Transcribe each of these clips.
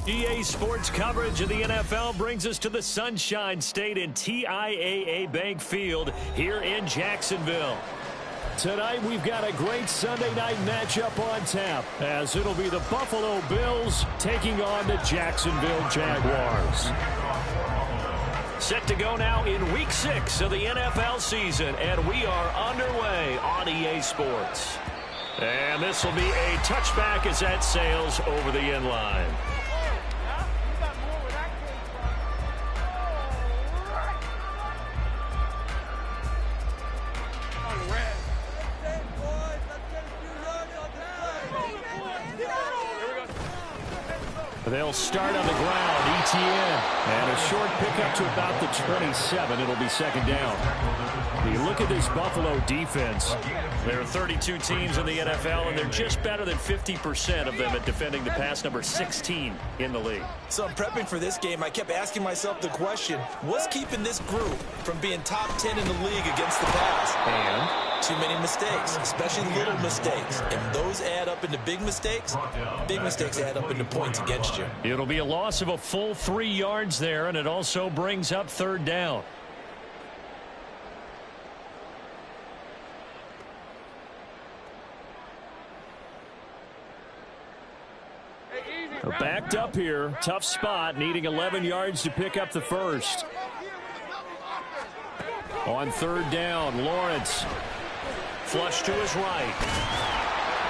EA Sports coverage of the NFL brings us to the Sunshine State in TIAA Bank Field here in Jacksonville. Tonight we've got a great Sunday night matchup on tap as it'll be the Buffalo Bills taking on the Jacksonville Jaguars. Set to go now in Week 6 of the NFL season, and we are underway on EA Sports. And this will be a touchback as that sails over the end line. They'll start on the ground. ETN. And a short pickup to about the 27. It'll be second down. You look at this Buffalo defense. There are 32 teams in the NFL, and they're just better than 50% of them at defending the pass, number 16 in the league. So I'm prepping for this game. I kept asking myself the question, what's keeping this group from being top 10 in the league against the pass? And too many mistakes, especially little mistakes. And those add up into big mistakes. Big mistakes add up into points against you. It'll be a loss of a full 3 yards there, and it also brings up third down. They're backed up here. Tough spot, needing 11 yards to pick up the first. On third down, Lawrence. Flush to his right.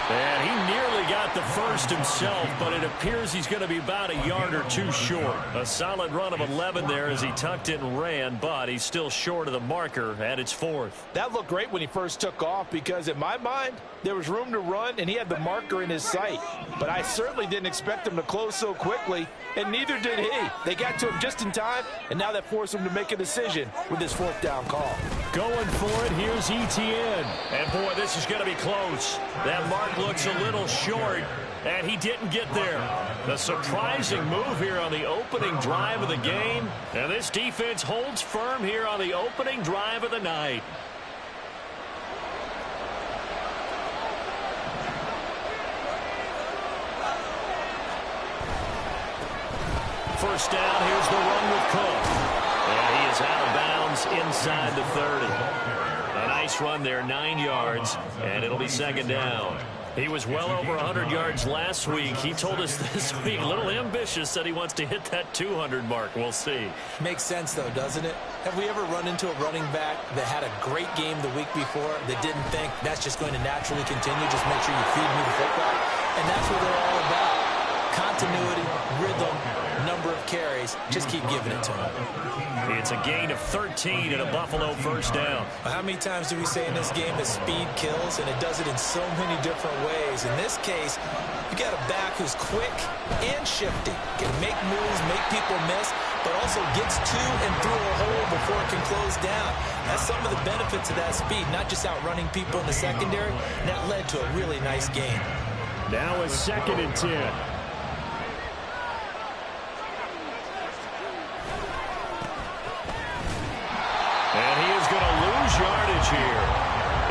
And he nearly got the first himself, but it appears he's going to be about a yard or two short. A solid run of 11 there as he tucked it and ran, but he's still short of the marker at its fourth. That looked great when he first took off because, in my mind, there was room to run, and he had the marker in his sight. But I certainly didn't expect him to close so quickly, and neither did he. They got to him just in time, and now that forced him to make a decision with his fourth down call. Going for it, here's ETN. And, boy, this is going to be close. That mark looks a little short, and he didn't get there. A surprising move here on the opening drive of the game, and this defense holds firm here on the opening drive of the night. First down, here's the run with Cook. And he is out of bounds inside the 30. A nice run there, 9 yards, and it'll be second down. He was well over 100 yards last week. He told us this week, a little ambitious, said he wants to hit that 200 mark. We'll see. Makes sense, though, doesn't it? Have we ever run into a running back that had a great game the week before that didn't think that's just going to naturally continue? Just make sure you feed me the football. And that's what they're all about. Continuity, rhythm, number of carries. Just keep giving it to him. It's a gain of 13 and a Buffalo first down. How many times do we say in this game that speed kills, and it does it in so many different ways? In this case, you got a back who's quick and shifty, can make moves, make people miss, but also gets to and through a hole before it can close down. That's some of the benefits of that speed, not just outrunning people in the secondary. And that led to a really nice game. Now it's 2nd and 10. And he is going to lose yardage here.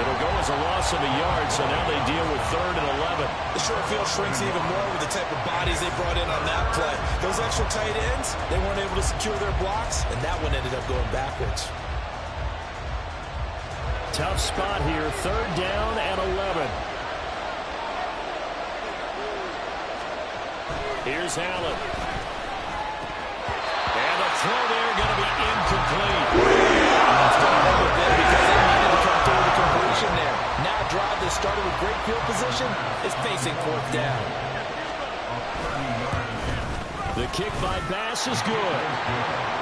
It'll go as a loss of a yard, so now they deal with 3rd and 11. The short field shrinks even more with the type of bodies they brought in on that play. Those extra tight ends, they weren't able to secure their blocks, and that one ended up going backwards. Tough spot here, 3rd down and 11. Here's Allen. And the throw there going to be incomplete. It's going to hurt a bit because they needed to come through the completion there. Now a drive that started with great field position is facing 4th down. The kick by Bass is good.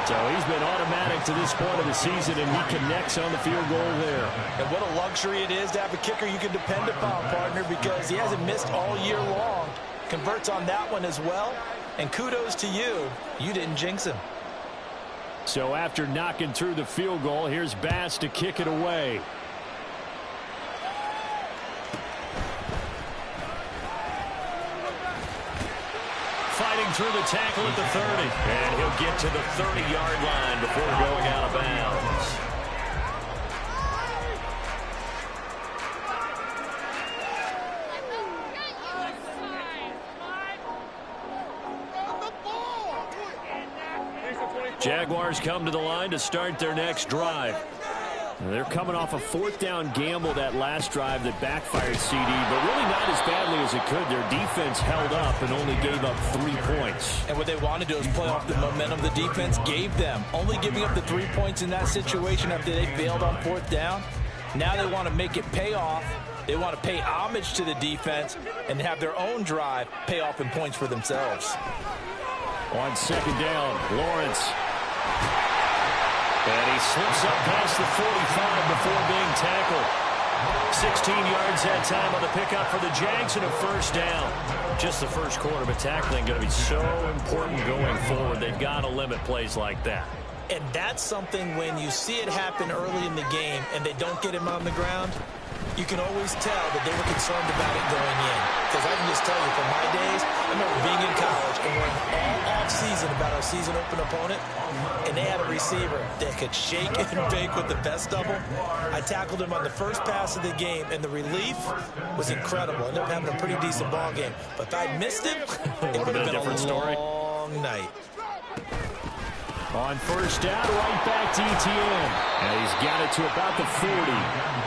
So he's been automatic to this point of the season, and he connects on the field goal there. And what a luxury it is to have a kicker you can depend upon, partner, because he hasn't missed all year long. Converts on that one as well. And kudos to you. You didn't jinx him. So after knocking through the field goal, here's Bass to kick it away. Fighting through the tackle at the 30. And he'll get to the 30-yard line before going out of bounds. Jaguars come to the line to start their next drive. They're coming off a fourth down gamble that last drive that backfired, CD, but really not as badly as it could. Their defense held up and only gave up 3 points. And what they want to do is play off the momentum the defense gave them. Only giving up the 3 points in that situation after they failed on fourth down. Now they want to make it pay off. They want to pay homage to the defense and have their own drive pay off in points for themselves. On second down, Lawrence. And he slips up past the 45 before being tackled. 16 yards that time on the pickup for the Jags and a first down. Just the first quarter, but tackling going to be so important going forward. They've got to limit plays like that. And that's something when you see it happen early in the game and they don't get him on the ground, you can always tell that they were concerned about it going in. Because I can just tell you, from my days, I remember being in college and worrying all off-season about our season-open opponent, and they had a receiver that could shake and bake with the best of them. I tackled him on the first pass of the game, and the relief was incredible. I ended up having a pretty decent ball game. But if I'd missed him, it would have been a long night. On first down, right back to ETN. And he's got it to about the 40.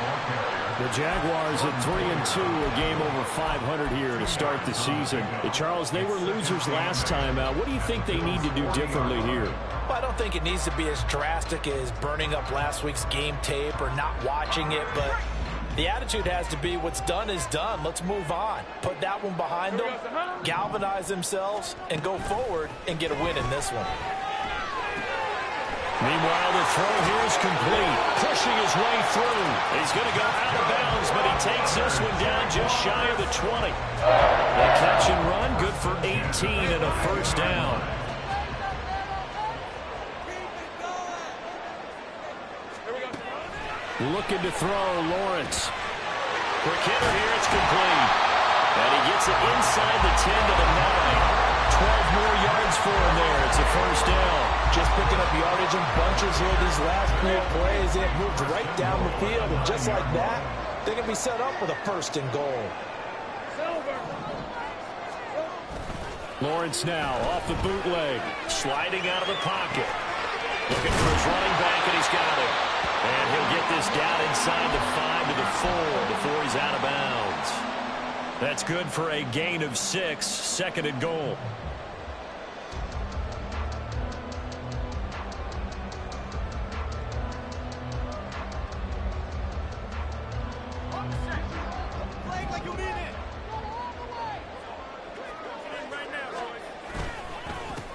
The Jaguars at 3-2, a game over 500 here to start the season. Charles, they were losers last time out. What do you think they need to do differently here? Well, I don't think it needs to be as drastic as burning up last week's game tape or not watching it, but the attitude has to be what's done is done. Let's move on. Put that one behind them, galvanize themselves, and go forward and get a win in this one. Meanwhile, the throw here is complete. Pushing his way through. He's going to go out of bounds, but he takes this one down just shy of the 20. The catch and run, good for 18 and a first down. Looking to throw, Lawrence. Quick hitter here, it's complete. And he gets it inside the 10 to the 9. 12 more yards for him there. It's a first down. Just picking up yardage and bunches here these last few plays. They have moved right down the field, and just like that, they can be set up with a first and goal. Lawrence now off the bootleg. Sliding out of the pocket. Looking for his running back, and he's got it. And he'll get this down inside the 5 to the 4 before he's out of bounds. That's good for a gain of 6, second and goal.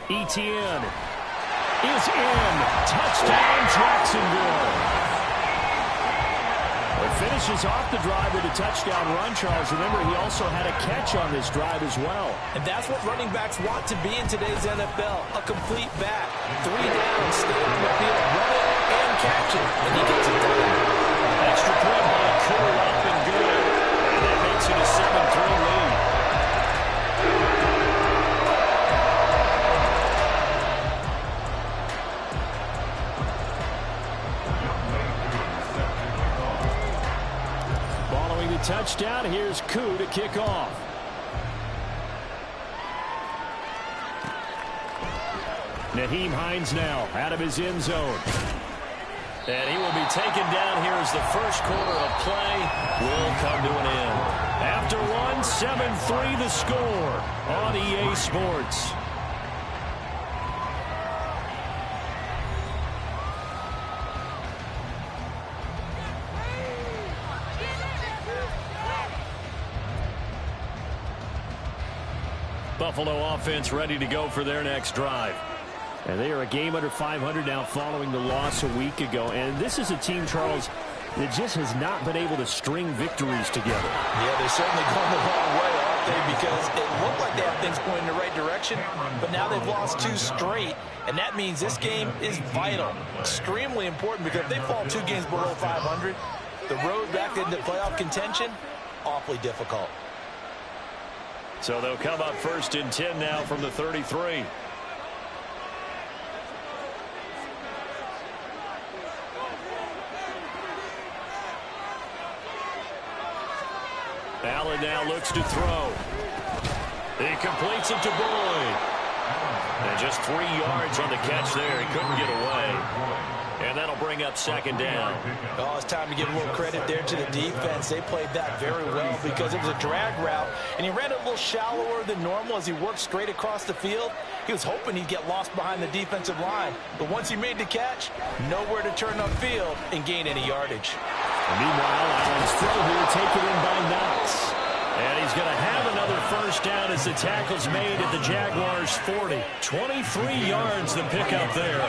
ETN is in. Touchdown, Jacksonville. It finishes off the drive with a touchdown run, Charles. Remember, he also had a catch on this drive as well. And that's what running backs want to be in today's NFL, a complete back. 3 down, stay on the field, run it, and catch it. And he gets it done. Extra point by Cooper up and good. And that makes it a 7-3 lead. Touchdown. Here's Koo to kick off. Nyheim Hines now out of his end zone. And he will be taken down here as the first quarter of play will come to an end. After one, 7-3 the score on EA Sports. Buffalo offense ready to go for their next drive. And they are a game under 500 now following the loss a week ago. And this is a team, Charles, that just has not been able to string victories together. Yeah, they're certainly going the wrong way, aren't they? Because it looked like they have things going in the right direction, but now they've lost 2 straight. And that means this game is vital, extremely important, because if they fall 2 games below 500, the road back into playoff contention, awfully difficult. So they'll come up first and 10 now from the 33. Allen now looks to throw. He completes it to Boyd. And just 3 yards on the catch there. He couldn't get away. And that'll bring up second down. Oh, it's time to give a little credit there to the defense. They played that very well because it was a drag route, and he ran it a little shallower than normal as he worked straight across the field. He was hoping he'd get lost behind the defensive line, but once he made the catch, nowhere to turn upfield and gain any yardage. And meanwhile, Allen's throw here taken in by Knox. And he's going to have another first down as the tackle's made at the Jaguars' 40. 23 yards the pickup there.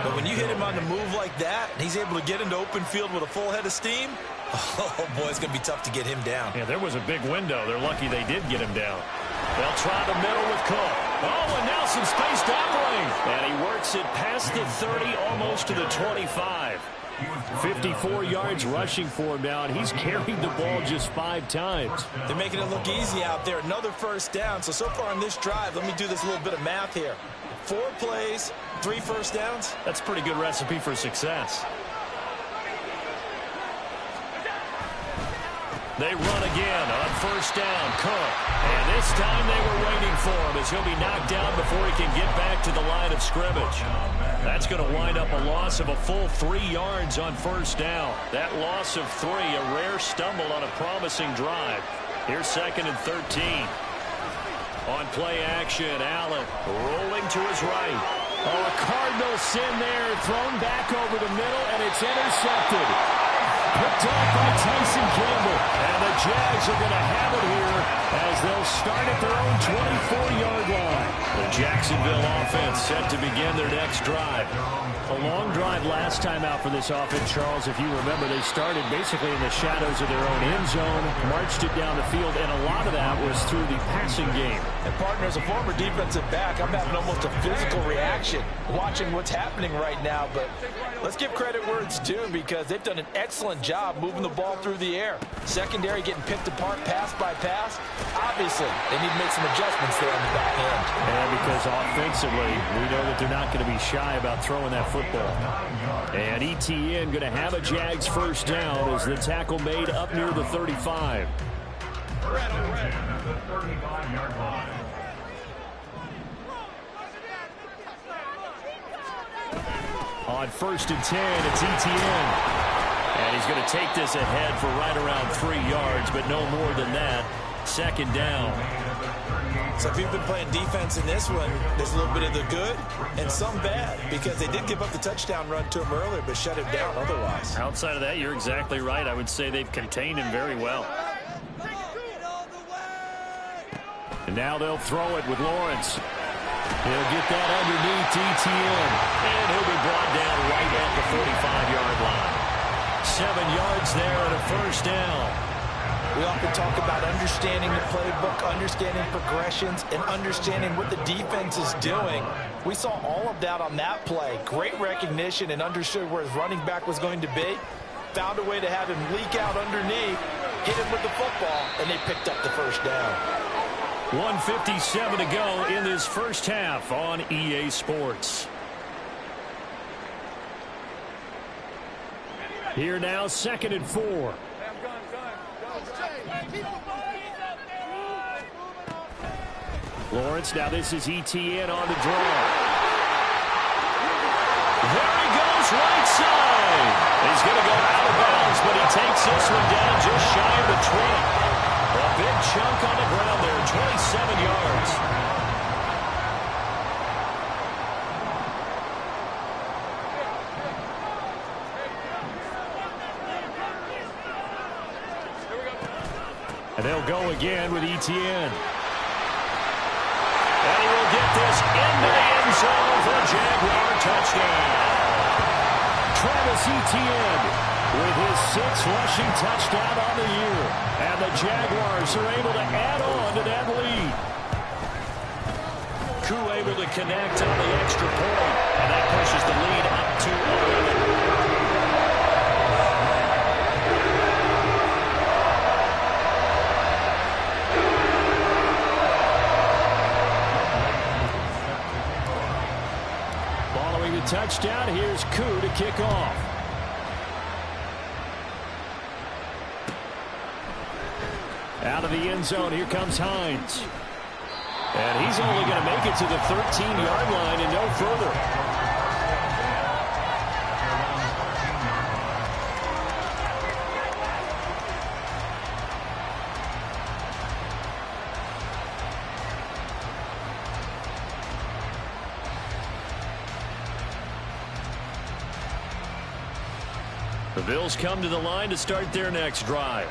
But when you hit him on the move like that, and he's able to get into open field with a full head of steam, oh, boy, it's going to be tough to get him down. Yeah, there was a big window. They're lucky they did get him down. They'll try the middle with Cook. Oh, and now some space to Eberling. And he works it past the 30, almost to the 25. 54 yards rushing for him now, and he's carried the ball just 5 times. They're making it look easy out there. Another first down. So far on this drive, let me do this little bit of math here. 4 plays, 3 first downs. That's a pretty good recipe for success. They run again on first down. Cook. And this time they were waiting for him as he'll be knocked down before he can get back to the line of scrimmage. That's going to wind up a loss of a full 3 yards on first down. That loss of 3, a rare stumble on a promising drive. Here's 2nd and 13. On play action, Allen rolling to his right. Oh, a Cardinal sin there, thrown back over the middle, and it's intercepted. Picked off by Tyson Campbell. And the Jags are going to have it here as they'll start at their own 24-yard line. The Jacksonville offense set to begin their next drive. A long drive last time out for this offense, Charles. If you remember, they started basically in the shadows of their own end zone, marched it down the field, and a lot of that was through the passing game. And partner, as a former defensive back, I'm having almost a physical reaction watching what's happening right now. But let's give credit where it's due because they've done an excellent job moving the ball through the air. Secondary getting picked apart pass by pass. Obviously, they need to make some adjustments there on the back end. And because offensively, we know that they're not going to be shy about throwing that football. And ETN going to have a Jags first down as the tackle made up near the 35. On 1st and 10, it's ETN. And he's going to take this ahead for right around 3 yards, but no more than that. 2nd down. So if you've been playing defense in this one, there's a little bit of the good and some bad because they did give up the touchdown run to him earlier but shut him down otherwise. Outside of that, you're exactly right. I would say they've contained him very well. And now they'll throw it with Lawrence. He'll get that underneath ETN. And he'll be brought down right at the 45-yard line. 7 yards there and a first down. We often talk about understanding the playbook, understanding progressions, and understanding what the defense is doing. We saw all of that on that play. Great recognition and understood where his running back was going to be. Found a way to have him leak out underneath, hit him with the football, and they picked up the first down. 1:57 to go in this first half on EA Sports. Here now, 2nd and 4. Lawrence, now this is ETN on the draw. There he goes, right side. He's going to go out of bounds, but he takes this one down just shy of the 20. A big chunk on the ground there, 27 yards. And they'll go again with ETN. And he will get this into the end zone for a Jaguar touchdown. Travis Etienne with his 6th rushing touchdown on the year. And the Jaguars are able to add on to that lead. Koo able to connect on the extra point. And that pushes the lead up to 11. Touchdown. Here's Koo to kick off. Out of the end zone, here comes Hines. And he's only going to make it to the 13-yard line and no further. The Bills come to the line to start their next drive.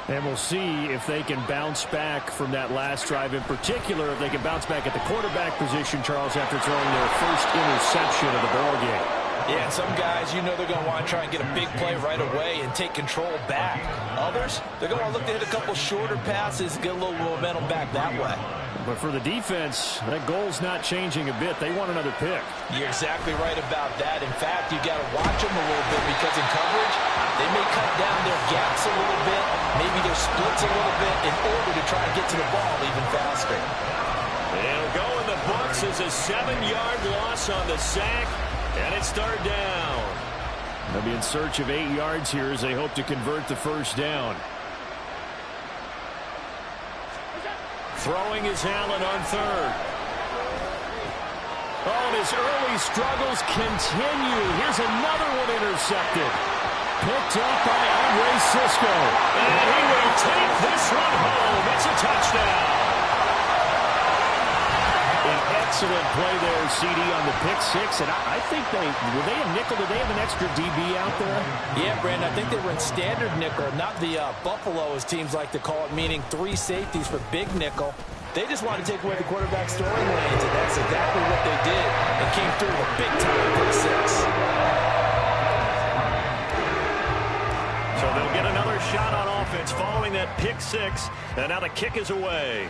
And we'll see if they can bounce back from that last drive. In particular, if they can bounce back at the quarterback position, Charles, after throwing their first interception of the ball game. Yeah, and some guys, you know they're going to want to try and get a big play right away and take control back. Others, they're going to look to hit a couple shorter passes, get a little momentum back that way. But for the defense, that goal's not changing a bit. They want another pick. You're exactly right about that. In fact, you got to watch them a little bit because in coverage, they may cut down their gaps a little bit, maybe their splits a little bit in order to try and get to the ball even faster. It'll go in the books as a 7-yard loss on the sack, and it's third down. They'll be in search of 8 yards here as they hope to convert the first down. Throwing is Allen on third. Oh, and his early struggles continue. Here's another one intercepted. Picked up by Andre Cisco. And he will take this one home. It's a touchdown. An excellent play there, CD, on the pick six. And I think were they a nickel? Did they have an extra DB out there? Yeah, Brandon, I think they were in standard nickel, not the Buffalo, as teams like to call it, meaning 3 safeties for big nickel. They just wanted to take away the quarterback's throwing lanes, and that's exactly what they did. And came through with a big-time pick six. So they'll get another shot on offense following that pick six, and now the kick is away.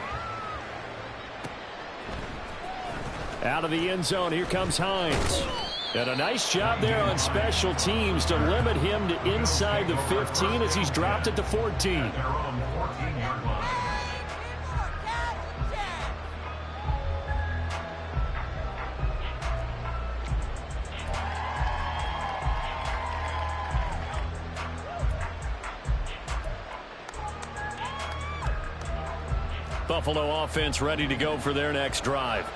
Out of the end zone, here comes Hines. And a nice job there on special teams to limit him to inside the 15 as he's dropped at the 14. Buffalo offense ready to go for their next drive.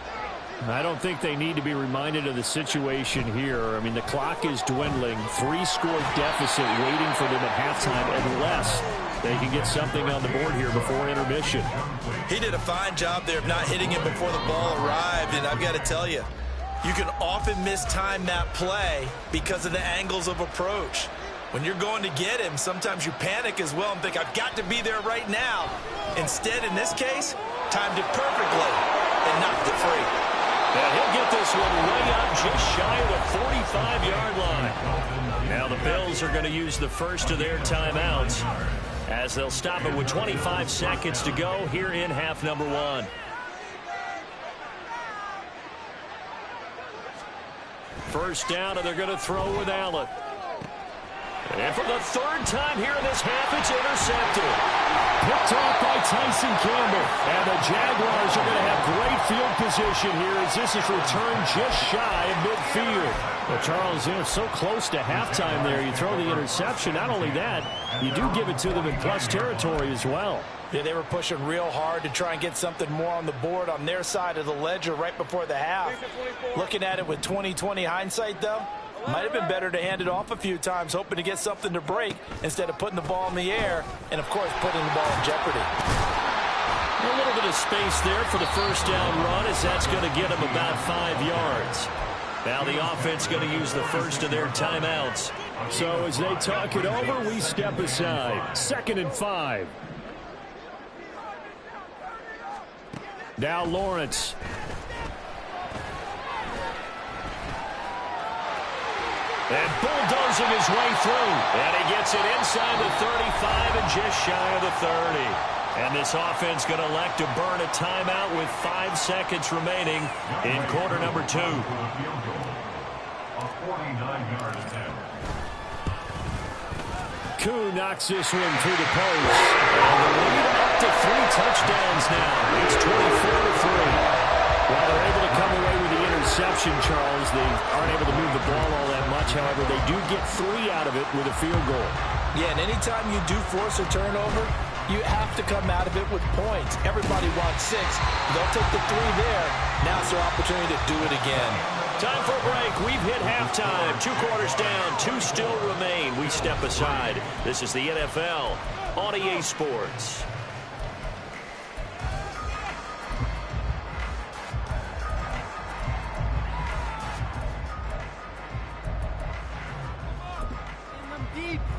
I don't think they need to be reminded of the situation here. I mean, the clock is dwindling. 3-score deficit waiting for them at halftime unless they can get something on the board here before intermission. He did a fine job there of not hitting him before the ball arrived, and I've got to tell you, you can often mistime that play because of the angles of approach. When you're going to get him, sometimes you panic as well and think, I've got to be there right now. Instead, in this case, timed it perfectly and knocked it free. And he'll get this one way up just shy of the 45-yard line. Now the Bills are going to use the first of their timeouts as they'll stop it with 25 seconds to go here in half number 1. First down, and they're going to throw with Allen. And for the third time here in this half, it's intercepted. Picked off by Tyson Campbell. And the Jaguars are going to have great field position here as this is returned just shy of midfield. Well, Charles, so close to halftime there. You throw the interception. Not only that, you do give it to them in plus territory as well. Yeah, they were pushing real hard to try and get something more on the board on their side of the ledger right before the half. Looking at it with 20/20 hindsight, though, might have been better to hand it off a few times, hoping to get something to break instead of putting the ball in the air and, of course, putting the ball in jeopardy. A little bit of space there for the first down run as that's going to get them about 5 yards. Now the offense going to use the first of their timeouts. So as they talk it over, we step aside. 2nd and 5. Now Lawrence. And bulldozing his way through. And he gets it inside the 35 and just shy of the 30. And this offense going to elect to burn a timeout with 5 seconds remaining in quarter number 2. Koo knocks this one through the post. And the lead up to 3 touchdowns now. It's 24-3. While they're able to come away with the interception, Charles, they aren't able to move the ball all that much. However, they do get 3 out of it with a field goal. Yeah, and anytime you do force a turnover, you have to come out of it with points. Everybody wants 6. They'll take the 3 there. Now it's their opportunity to do it again. Time for a break. We've hit halftime. 2 quarters down. 2 still remain. We step aside. This is the NFL on EA Sports.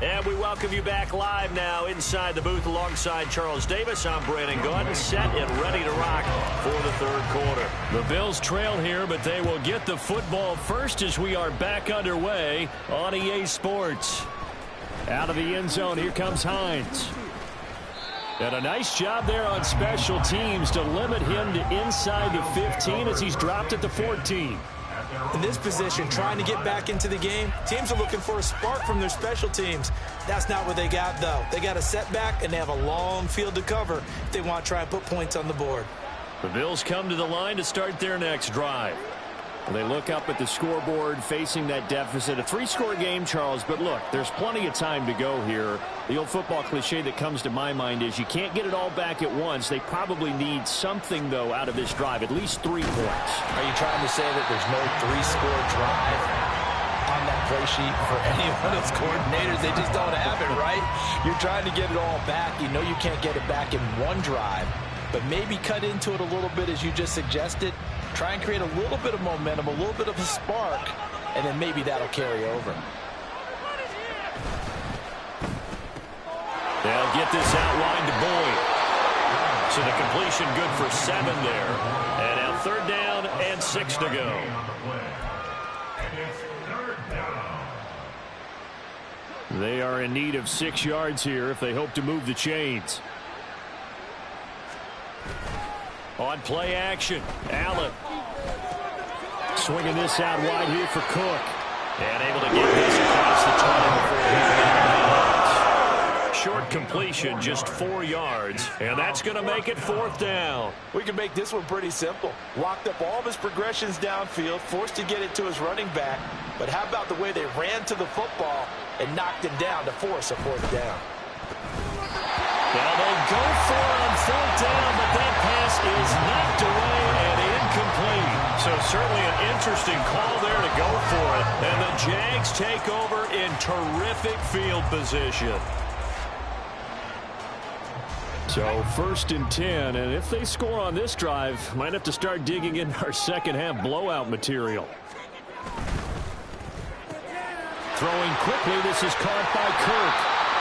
And we welcome you back live now inside the booth alongside Charles Davis. I'm Brandon Gaudin, set and ready to rock for the 3rd quarter. The Bills trail here, but they will get the football first as we are back underway on EA Sports. Out of the end zone, here comes Hines. And a nice job there on special teams to limit him to inside the 15 as he's dropped at the 14. In this position, trying to get back into the game, teams are looking for a spark from their special teams. That's not what they got, though. They got a setback, and they have a long field to cover if they want to try and put points on the board. The Bills come to the line to start their next drive. They look up at the scoreboard facing that deficit. A 3-score game, Charles, but look, there's plenty of time to go here. The old football cliche that comes to my mind is you can't get it all back at once. They probably need something, though, out of this drive, at least 3 points. Are you trying to say that there's no 3-score drive on that play sheet for any of those coordinators? They just don't have it, right? You're trying to get it all back. You know you can't get it back in one drive, but maybe cut into it a little bit as you just suggested. Try and create a little bit of momentum, a little bit of a spark, and then maybe that'll carry over. They'll get this outline to Boyd. So the completion good for 7 there. And now 3rd down and 6 to go. They are in need of 6 yards here if they hope to move the chains. On play action, Allen. Swinging this out wide here for Cook. And able to get this across the 20 before he got it. Short completion, just 4 yards. And that's going to make it 4th down. We can make this one pretty simple. Locked up all of his progressions downfield, forced to get it to his running back. But how about the way they ran to the football and knocked him down to force a 4th down? Now they'll go for it on 4th down, but that pass is knocked away and incomplete. So certainly an interesting call there to go for it. And the Jags take over in terrific field position. So 1st and 10, and if they score on this drive, might have to start digging in our second half blowout material. Throwing quickly, this is caught by Kirk.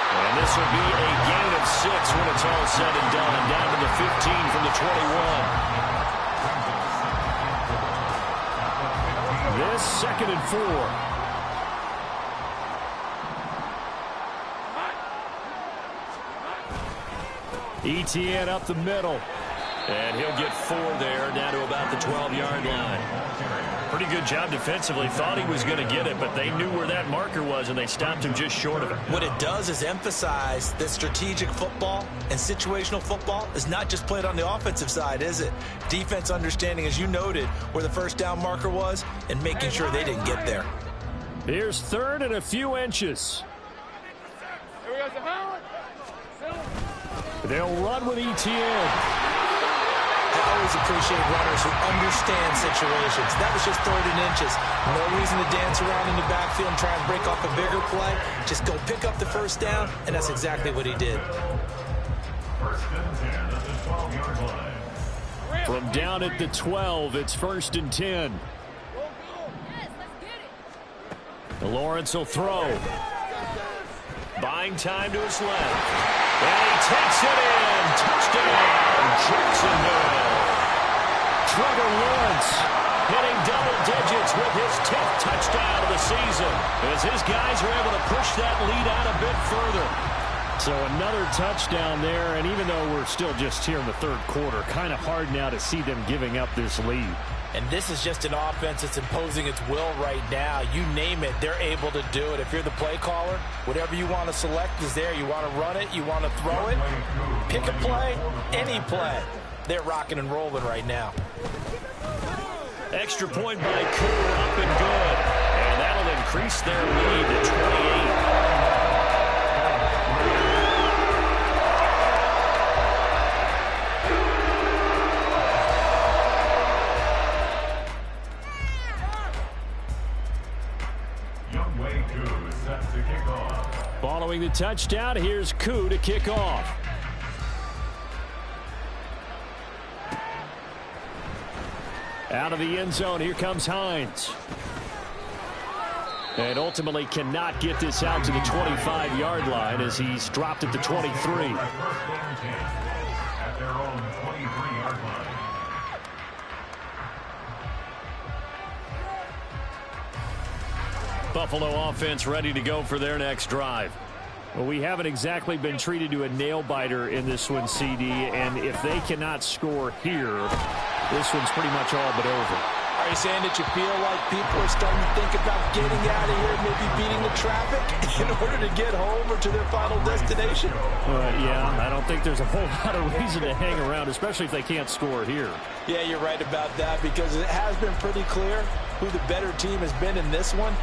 And this will be a gain of 6 when it's all said and done. Down to the 15 from the 21. This 2nd and 4. Etienne up the middle. And he'll get 4 there, down to about the 12-yard line. Pretty good job defensively. Thought he was going to get it, but they knew where that marker was, and they stopped him just short of it. What it does is emphasize that strategic football and situational football is not just played on the offensive side, is it? Defense understanding, as you noted, where the 1st down marker was and making sure they didn't get there. Here's 3rd and a few inches. They'll run with Etienne. I always appreciate runners who understand situations. That was just 3rd and inches. No reason to dance around in the backfield and try and break off a bigger play. Just go pick up the 1st down, and that's exactly what he did. From down at the 12, it's 1st and 10. Lawrence will throw. Buying time to his left. And he takes it in. Touchdown, Jacksonville. Trevor Lawrence hitting double digits with his 10th touchdown of the season as his guys are able to push that lead out a bit further. So another touchdown there, and even though we're still just here in the 3rd quarter, kind of hard now to see them giving up this lead. And this is just an offense that's imposing its will right now. You name it, they're able to do it. If you're the play caller, whatever you want to select is there. You want to run it, you want to throw it, pick a play, any play. They're rocking and rolling right now. Extra point by Cooper, up and good. And that'll increase their lead to 28. the touchdown. Here's Koo to kick off. Out of the end zone, here comes Hines. And ultimately cannot get this out to the 25-yard line as he's dropped at the 23. Buffalo offense ready to go for their next drive. Well, we haven't exactly been treated to a nail-biter in this one, CD, and if they cannot score here, this one's pretty much all but over. Are you saying that you feel like people are starting to think about getting out of here, maybe beating the traffic in order to get home or to their final destination? Yeah, I don't think there's a whole lot of reason to hang around, especially if they can't score here. Yeah, you're right about that because it has been pretty clear who the better team has been in this one.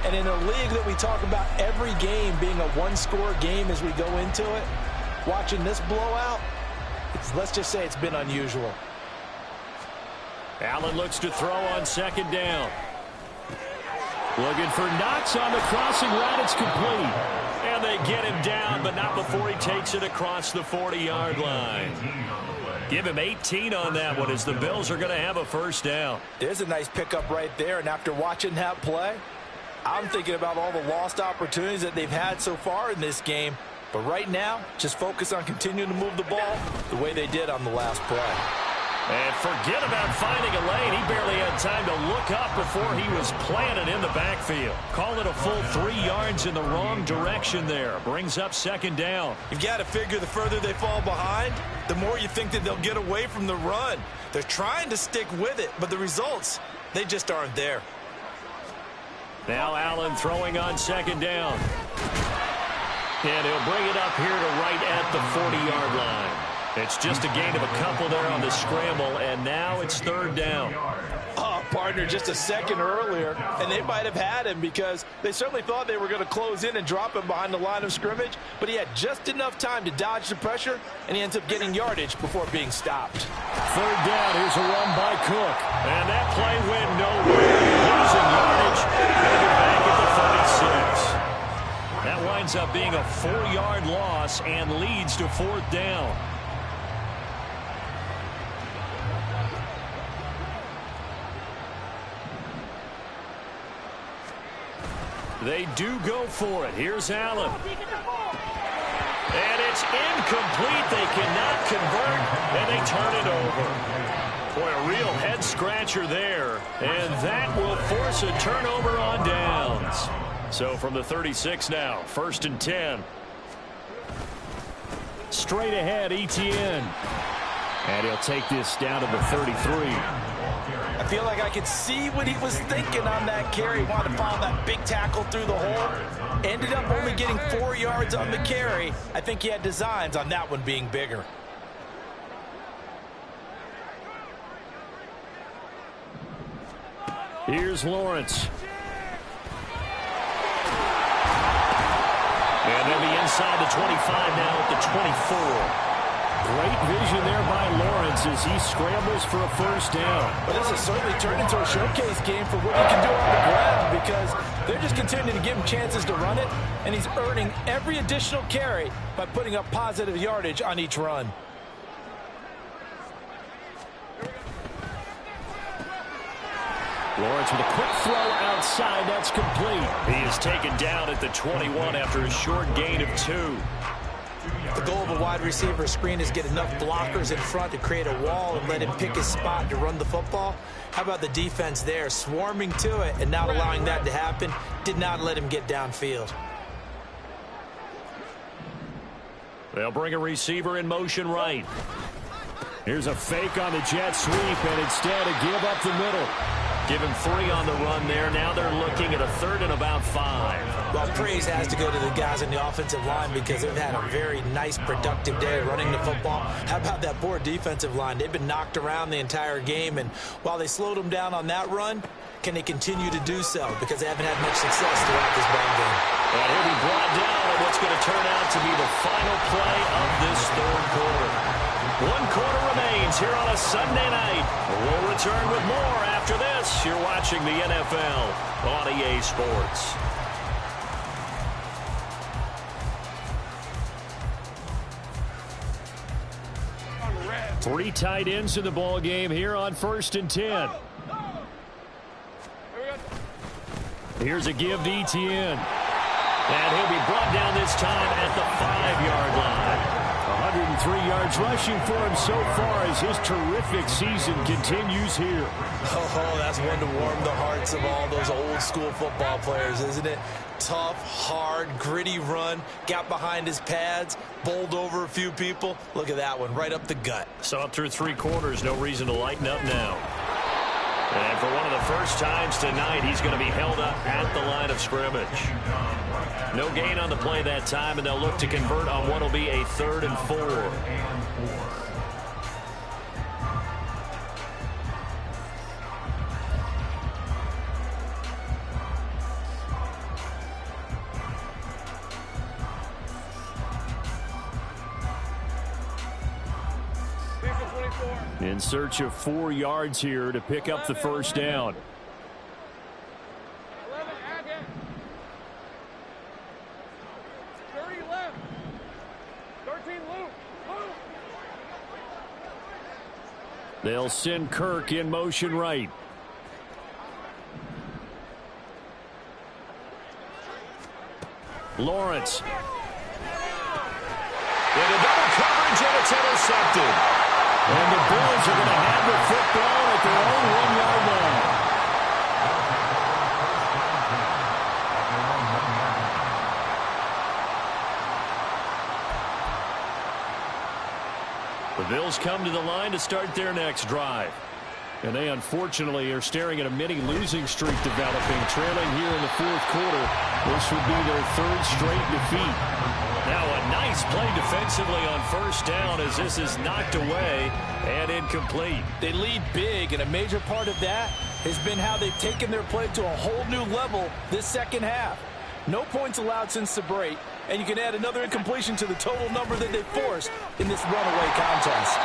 And in a league that we talk about every game being a one-score game as we go into it, watching this blowout, let's just say it's been unusual. Allen looks to throw on second down. Looking for Knox on the crossing route. It's complete. And they get him down, but not before he takes it across the 40-yard line. Give him 18 on that one as the Bills are going to have a first down. There's a nice pickup right there, and after watching that play, I'm thinking about all the lost opportunities that they've had so far in this game. But right now, just focus on continuing to move the ball the way they did on the last play. And forget about finding a lane. He barely had time to look up before he was planted in the backfield. Call it a full 3 yards in the wrong direction there. Brings up second down. You've got to figure the further they fall behind, the more you think that they'll get away from the run. They're trying to stick with it, but the results, they just aren't there. Now Allen throwing on second down. And he'll bring it up here to right at the 40-yard line. It's just a gain of a couple there on the scramble, and now it's third down. Oh, partner, just a second earlier, and they might have had him because they certainly thought they were going to close in and drop him behind the line of scrimmage, but he had just enough time to dodge the pressure, and he ends up getting yardage before being stopped. Third down, here's a run by Cook, and that play went nowhere. Losing yardage, and they're back at the 46. That winds up being a 4-yard loss and leads to fourth down. They do go for it. Here's Allen. And it's incomplete. They cannot convert, and they turn it over. Boy, a real head-scratcher there. And that will force a turnover on downs. So from the 36 now, 1st and 10. Straight ahead, Etienne. And he'll take this down to the 33. I feel like I could see what he was thinking on that carry. He wanted to follow that big tackle through the hole. Ended up only getting 4 yards on the carry. I think he had designs on that one being bigger. Here's Lawrence. And they'll be inside the 25 now at the 24. Great vision there by Lawrence as he scrambles for a first down. But this has certainly turned into a showcase game for what he can do on the ground because they're just continuing to give him chances to run it, and he's earning every additional carry by putting up positive yardage on each run. Lawrence with a quick throw outside. That's complete. He is taken down at the 21 after a short gain of 2. The goal of a wide receiver screen is get enough blockers in front to create a wall and let him pick his spot to run the football. How about the defense there, swarming to it and not allowing that to happen? Did not let him get downfield. They'll bring a receiver in motion right. Here's a fake on the jet sweep, and instead a give up the middle. Give him 3 on the run there. Now they're looking at a 3rd and about 5. Well, praise has to go to the guys on the offensive line because they've had a very nice, productive day running the football. How about that poor defensive line? They've been knocked around the entire game, and while they slowed them down on that run, can they continue to do so? Because they haven't had much success throughout this ball game. And he'll be brought down on what's going to turn out to be the final play of this 3rd quarter. 1 quarter remains here on a Sunday night. We'll return with more after this. You're watching the NFL on EA Sports. Three tight ends in the ball game here on 1st and 10. Here's a give to Etienne. And he'll be brought down this time at the 5-yard line. 103 yards rushing for him so far as his terrific season continues here. Oh, that's one to warm the hearts of all those old school football players, isn't it? Tough, hard, gritty run, got behind his pads, bowled over a few people. Look at that one, right up the gut. So up through 3 quarters, no reason to lighten up now. And for one of the first times tonight, he's going to be held up at the line of scrimmage. No gain on the play that time, and they'll look to convert on what will be a 3rd and 4. In search of 4 yards here to pick up the first down. 11, Agate. 30 left. 13 loop. They'll send Kirk in motion right. Lawrence. Into double coverage, and it's intercepted. And the Bills are going to have the football at their own 1-yard line. The Bills come to the line to start their next drive. And they unfortunately are staring at a mini losing streak developing, trailing here in the 4th quarter. This would be their 3rd straight defeat. Now a nice play defensively on 1st down as this is knocked away and incomplete. They lead big, and a major part of that has been how they've taken their play to a whole new level this second half. No points allowed since the break, and you can add another incompletion to the total number that they forced in this runaway contest.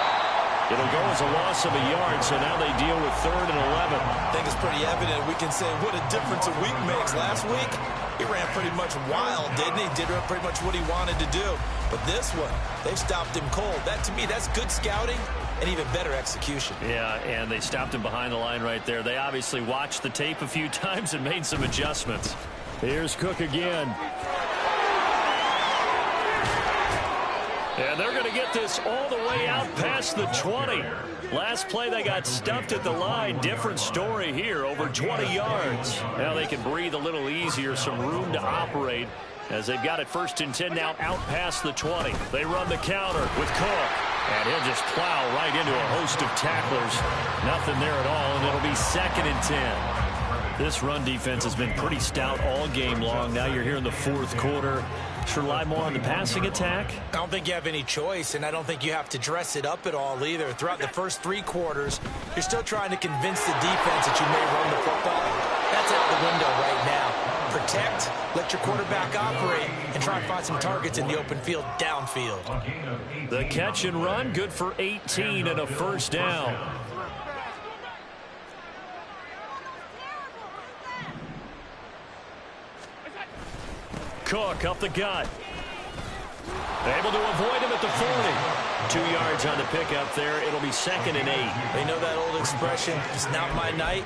It'll go as a loss of a yard, so now they deal with 3rd and 11. I think it's pretty evident. We can say what a difference a week makes. Last week, he ran pretty much wild, didn't he? Did pretty much what he wanted to do. But this one, they've stopped him cold. That, to me, that's good scouting and even better execution. Yeah, and they stopped him behind the line right there. They obviously watched the tape a few times and made some adjustments. Here's Cook again. And they're going to get this all the way out past the 20. Last play, they got stuffed at the line. Different story here, over 20 yards. Now they can breathe a little easier, some room to operate as they've got it 1st and 10 now out past the 20. They run the counter with Cook, and he'll just plow right into a host of tacklers. Nothing there at all, and it'll be 2nd and 10. This run defense has been pretty stout all game long. Now you're here in the 4th quarter. Should rely more on the passing attack? I don't think you have any choice, and I don't think you have to dress it up at all either. Throughout the first 3 quarters, you're still trying to convince the defense that you may run the football. That's out the window right now. Protect, let your quarterback operate, and try and find some targets in the open field downfield. The catch and run, good for 18 and a 1st down. Cook up the gut. Able to avoid him at the 40. 2 yards on the pickup there. It'll be 2nd and 8. They know that old expression, it's not my night.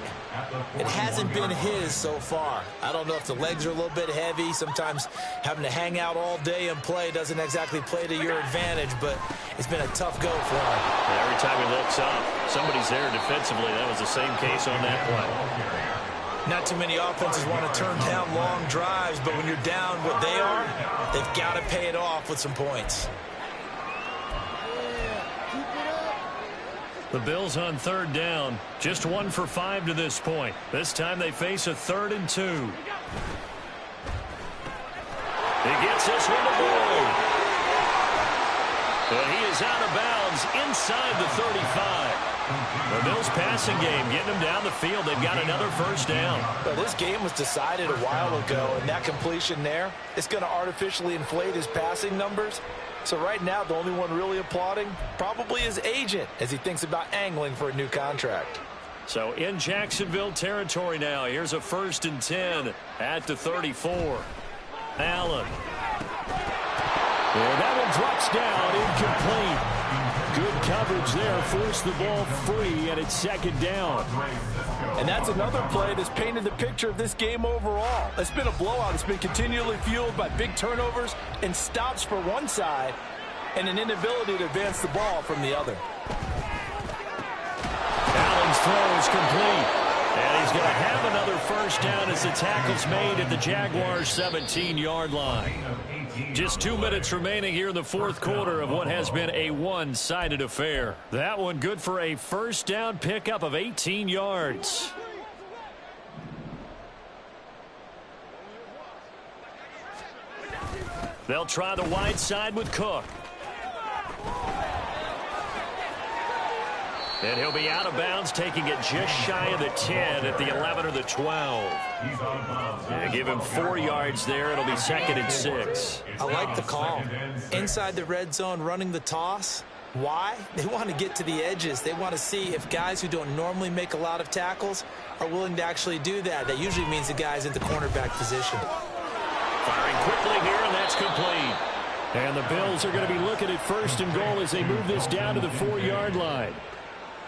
It hasn't been his so far. I don't know if the legs are a little bit heavy. Sometimes having to hang out all day and play doesn't exactly play to your advantage, but it's been a tough go for him. And every time he looks up, somebody's there defensively. That was the same case on that play. Not too many offenses want to turn down long drives, but when you're down what they are, they've got to pay it off with some points. The Bills on 3rd down, just 1 for 5 to this point. This time they face a 3rd and 2. He gets this one to Boyd. And he is out of bounds inside the 35. The Bills passing game getting them down the field. They've got another 1st down. Well, this game was decided a while ago, and that completion there, it's going to artificially inflate his passing numbers. So right now, the only one really applauding probably his agent as he thinks about angling for a new contract. So in Jacksonville territory now. Here's a 1st and 10 at the 34. Allen. And that one drops down, incomplete. Good coverage there, forced the ball free, and it's second down. And that's another play that's painted the picture of this game overall. It's been a blowout. It's been continually fueled by big turnovers and stops for one side and an inability to advance the ball from the other. Allen's throw is complete. And he's going to have another first down as the tackle's made at the Jaguars' 17-yard line. Just 2 minutes remaining here in the fourth quarter of what has been a one-sided affair. That one good for a first down pickup of 18 yards. They'll try the wide side with Cook. And he'll be out of bounds, taking it just shy of the 10 at the 11 or the 12. And give him 4 yards there. It'll be second and 6. I like the call. Inside the red zone, running the toss. Why? They want to get to the edges. They want to see if guys who don't normally make a lot of tackles are willing to actually do that. That usually means the guy's in the cornerback position. Firing quickly here, and that's complete. And the Bills are going to be looking at first and goal as they move this down to the 4-yard line.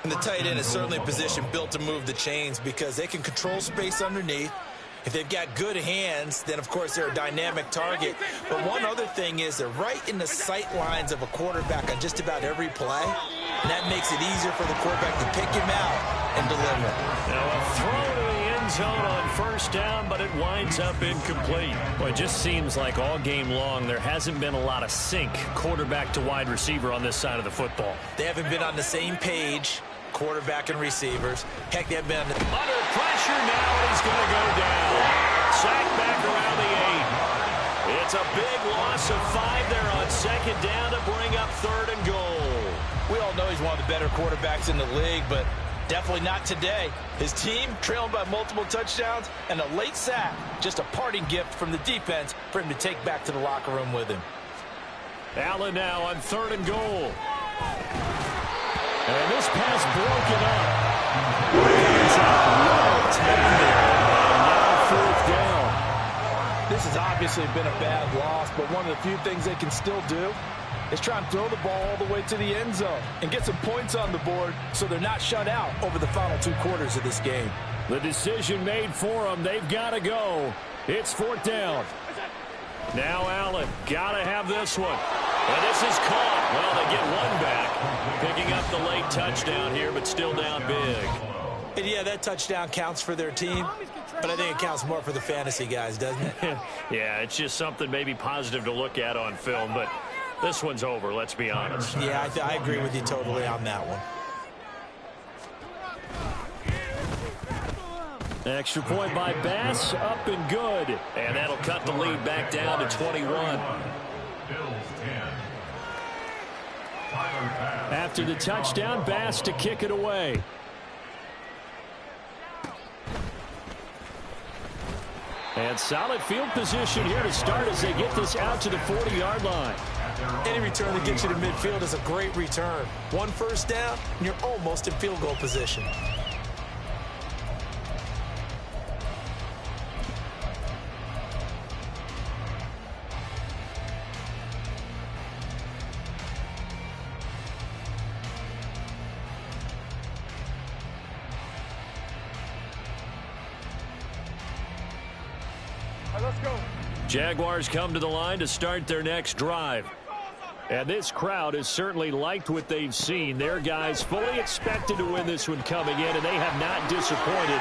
And the tight end is certainly a position built to move the chains because they can control space underneath. If they've got good hands, then, of course, they're a dynamic target. But one other thing is they're right in the sight lines of a quarterback on just about every play. And that makes it easier for the quarterback to pick him out and deliver. Now a throw to the end zone on first down, but it winds up incomplete. Well, it just seems like all game long there hasn't been a lot of sync quarterback to wide receiver on this side of the football. They haven't been on the same page, quarterback and receivers. Heck, they've been under pressure now, and he's going to go down. Sacked back around the 8. It's a big loss of 5 there on second down to bring up third and goal. We all know he's one of the better quarterbacks in the league, but definitely not today. His team trailing by multiple touchdowns and a late sack, just a parting gift from the defense for him to take back to the locker room with him. Allen now on third and goal. And this pass broken up. It's up well taken there. And now fourth down. This has obviously been a bad loss, but one of the few things they can still do is try and throw the ball all the way to the end zone and get some points on the board so they're not shut out over the final 2 quarters of this game. The decision made for them. They've got to go. It's fourth down. Now Allen, got to have this one. And this is caught. Well, they get one back. Picking up the late touchdown here, but still down big. And yeah, that touchdown counts for their team, but I think it counts more for the fantasy guys, doesn't it? Yeah, it's just something maybe positive to look at on film, but this one's over, let's be honest. Yeah, I agree with you totally on that one. Extra point by Bass, up and good. And that'll cut the lead back down to 21. After the touchdown, Bass to kick it away. And solid field position here to start as they get this out to the 40-yard line. Any return that gets you to midfield is a great return. One first down, and you're almost in field goal position. Let's go. Jaguars come to the line to start their next drive. And this crowd has certainly liked what they've seen. Their guys fully expected to win this one coming in, and they have not disappointed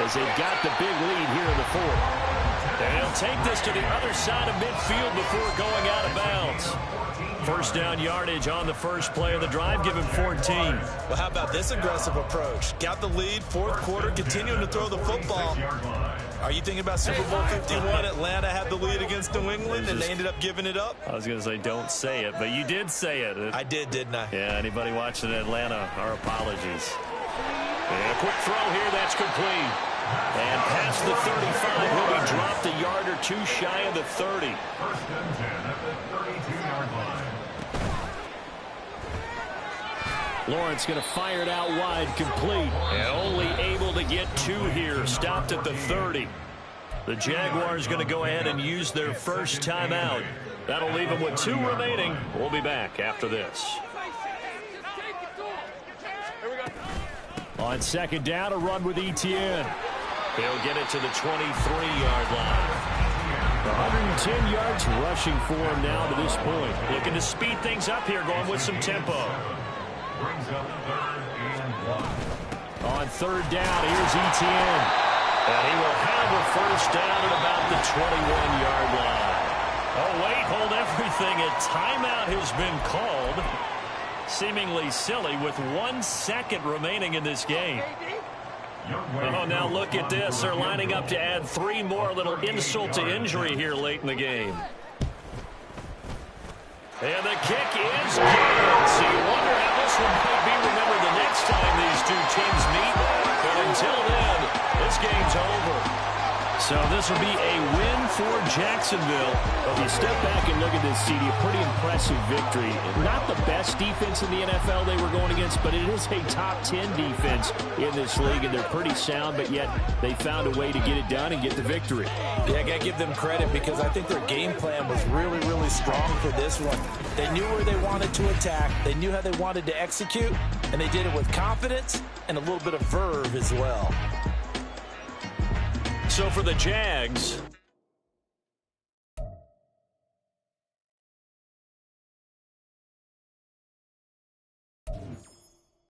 as they've got the big lead here in the fourth. And they'll take this to the other side of midfield before going out of bounds. First down yardage on the first play of the drive, give him 14. Well, how about this aggressive approach? Got the lead, fourth quarter, continuing to throw the football. Are you thinking about Super Bowl 51? Atlanta had the lead against New England, and they ended up giving it up? I was going to say don't say it, but you did say it. I did, didn't I? Yeah, anybody watching Atlanta, our apologies. And a quick throw here, that's complete. And past the 35, he'll be dropped a yard or two shy of the 30. First and 10 at the 32-yard line. Lawrence going to fire it out wide, complete. And only able to get 2 here, stopped at the 30. The Jaguars going to go ahead and use their first timeout That'll leave him with 2 remaining. We'll be back after this. On second down, a run with Etienne. He'll get it to the 23-yard line. 110 yards rushing for him now to this point. Looking to speed things up here, going with some tempo. Brings up 3rd and 1. On third down, here's Etienne. And he will have a first down at about the 21-yard line. Oh, wait, hold everything. A timeout has been called. Seemingly silly with 1 second remaining in this game. Oh, now look at this. They're lining up to add 3 more. A little insult to injury here late in the game. And the kick is good. So you wonder how this one might be remembered the next time these two teams meet. But until then, this game's over. So this will be a win for Jacksonville. If you step back and look at this, CD, a pretty impressive victory. Not the best defense in the NFL they were going against, but it is a top 10 defense in this league, and they're pretty sound, but yet they found a way to get it done and get the victory. Yeah, I got to give them credit because I think their game plan was really, really strong for this one. They knew where they wanted to attack. They knew how they wanted to execute, and they did it with confidence and a little bit of verve as well. So for the Jags,